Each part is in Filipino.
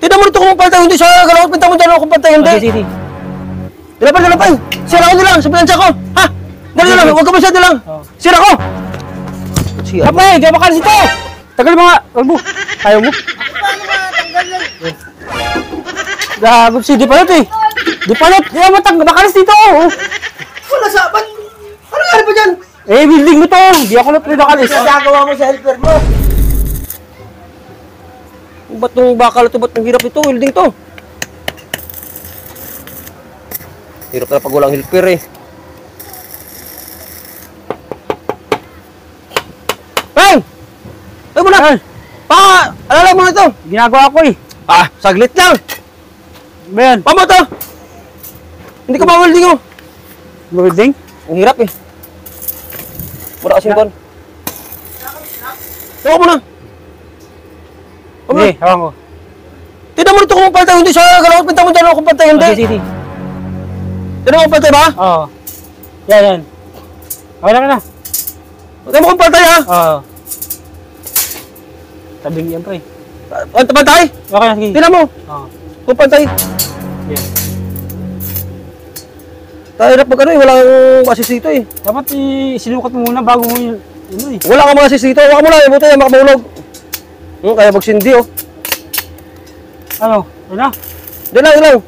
Tignan mo dito kung pantay, hindi siya galawat. Pinta mo dalawa kung pantay, hindi. Sige. Dalapay. Sira ko nilang, sa pinansya ko. Ha? Dali lang, huwag ka masyado lang. Sira ko. Kapay, kaya makalis ito! Tagal mga, wag mo. Ayaw mo. Paano matanggal yan? Gago, si di palot eh. Di palot, di mo makalis dito. Wala sa, ba't? Ano nga ba dyan? Eh, building mo to. Di ako lang pinakalis. Gagawa mo sa helper mo. Ba't nung bakal ito? Ba't nung hirap ito? Welding to. Hirap na pag walang helper eh. Bang! Ay mo na! Alala mo na ito! Ginagawa ko eh. Saglit lang! Ben, Pamo to! Hindi ka ma-welding oh! building? Ang hirap eh. Mura kasing kon. Tawa mo na! Hindi, hawan ko. Tignan mo dito kung pantay, hindi siya galawat. Pinta mo dalawa kung pantay, hindi. Sige. Tignan mo kung pantay ba? Oo. Yan. Okay na. Tignan mo kung pantay ha? Oo. Tabing yan pre. Pantay? Okay na, sige. Tignan mo Oo. kung pantay. Yan. Hirap mag ano eh, wala kang masisito eh. Dapat sinukat mo muna bago mo yun. Ano eh. Wala kang masisito, wala ka muna eh, buti yan, makamahulog. Kaya magsindi oh. Ano? Ano na? Diyan lang.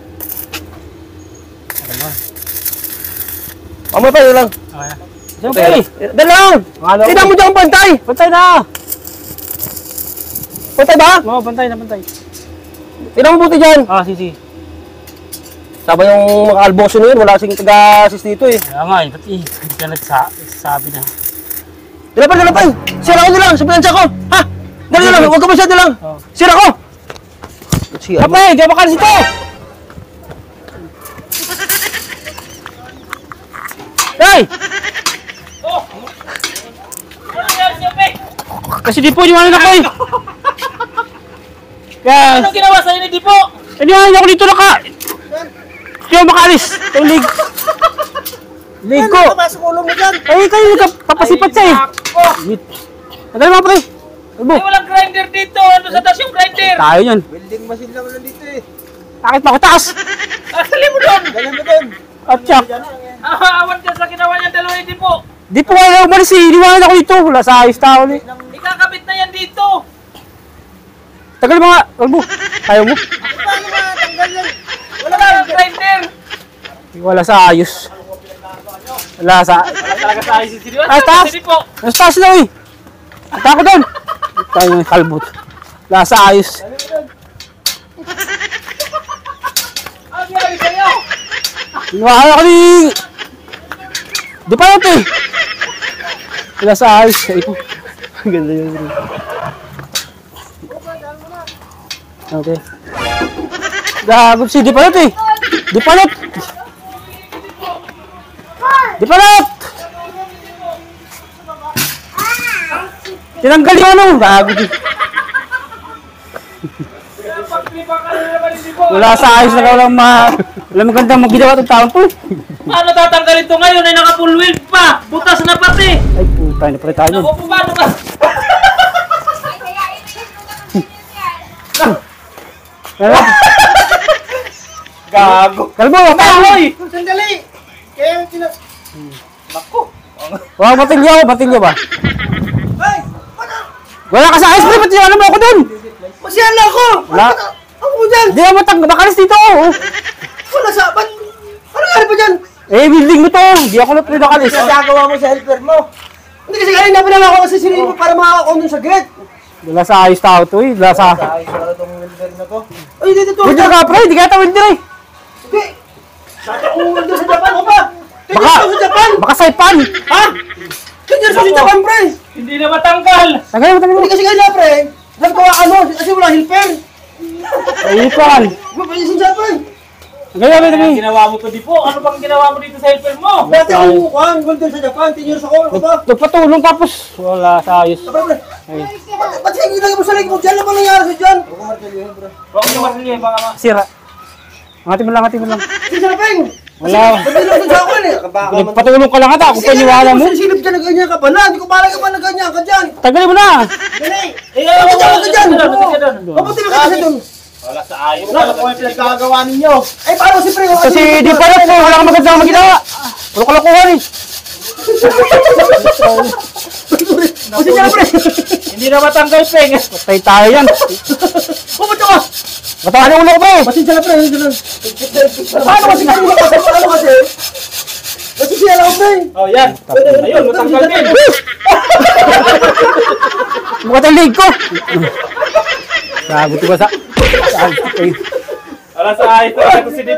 Pamo pa, yun lang. Okay na. Siyempre. Diyan lang! Tignan mo dyan kung pantay! Pantay na! Pantay ba? Oo, pantay na. Tignan mo buti dyan. Sige. Sabay yung mga alboso na yun, wala kasing taga-assist dito eh. Kaya nga eh, ba't hindi ka nagsabi na. Dalapay! Sira ko nilang, sa pinansya ko! Ha? Dali lang, huwag ka masyado lang! Sira ko! Kapay, kaya makalis ito! Hey! Kasi di po, iniwanan ako eh! Kaya... Anong ginawa sa'yo ni Dipo? Iniwanan ako dito kaya makalis! Ito lig ko! Pasok ulo mo dyan! Ay, kayo nagpapasipat siya eh! Tagal mo pre! Ay, walang grinder dito. Ano sa taas yung grinder? Tayo yan! Welding machine lang ulan dito eh. Bakit pa ako taas? Akali mo doon. Galing mo doon. At siya! Awan dyan sa ginawa niyang dalawa ni Dipo. Di po kayo umalis eh! Iniwanan ako dito! Wala sa ayos tao eh! Ikakabit na yan dito. Tagal mga... Wag mo! Ayaw mo! Paano matanggal yan? Walang grinder. Wala sa ayos! Wala sa... Talaga sa ayos si Dipo. Taas! Si Dipo. Nasa taas na eh! At ako doon! Tayo ng kalbot. Wala sa ayos! Ang ginawa sa'yo. Iniwanan ako ni... Di pa natin eh! Wala sa ayos! Ito. Ang ganda yun bro. Okay. Gagod si Di pa natin eh! Di pa natin! Di pa natin! Tinanggal yung ano! Gagod eh! Wala sa ayos na walang magandang maginawa itong taon po eh! Paano tatanggalin ito ngayon ay naka-full wheel pa? Butas na pati. Ay puta, na pala tayo nun. Naku, paano ba? Gago. Kalmo, paano? Sandali. Kaya yung Naku. Wala, batilyo ba? Ay! Wala ka sa ayos pre, batilyo mo ako dun! Masyan na ako! Wala. Ako mo dyan! Di mo bakalis dito oh! Wala sa... Ba't? Ano nga ba dyan? Eh, building mo to! Di ako na pinakalis. Gagawa mo sa helper mo. Hindi kasi kanina pa lang ako kasi sinilin mo para makakaon dun sa gate. Wala sa ayos tao to eh. Wala sa... Ayos na itong welder na to. Ay, dito. Wilder ka pre, di kaya wilder eh! Hindi. Sana kung welder sa Japan ko pa. Tingnan sa Japan. Baka saipan! Ha? Tingnan sa Japan, pre. Hindi na matanggal. Tagay mo. Hindi kasi kanina, pre. Nagkawa ano, kasi wala helper. Ay, ipan! Mapalis sa Japan. Tagay mo. Ang ginawa mo to, Dipo. Ano bang ginawa mo dito sa helper mo? Dati ako mukhang welder sa Japan. 10 years ako. Ano ba? Nagpatulong tapos wala sa ayos. Pre. Ay, Ba't siya ginagay mo sa leg mo? Diyan lang ba nangyari sa dyan? Huwag mo martilyo, baka sira. Ngati mo lang. Si Sarapeng! Wala. Ba't din sa akin eh? Nagpatulong ka lang ata kung paniwala mo. Kasi silip dyan na ganyan ka pala. Hindi ko pala ka pa na ganyan ka dyan. Tagay mo na! Dali! Eh, Bakit ka dyan? doon. Mabuti ba kasi doon? Wala sa ayos. Wala ko yung pinagkagawa ninyo. Ay, paano si Pre? Kasi di pa rin po, wala kang magandang maginawa. Wala kalakuhan eh. Kasi niya, Pre. Hindi na matanggal, Peng. Patay tayo yan. Pumunta ka. Matahan yung ulo ko, pre. Pasensya na, Pre. Paano kasi kanina kasi? Paano kasi? Pasensya na, Pre. Oh, yan. Ayun, matanggal din. Mukha tayong leg ko. Sagot ko ba sa... Wala sa ayos. Wala sa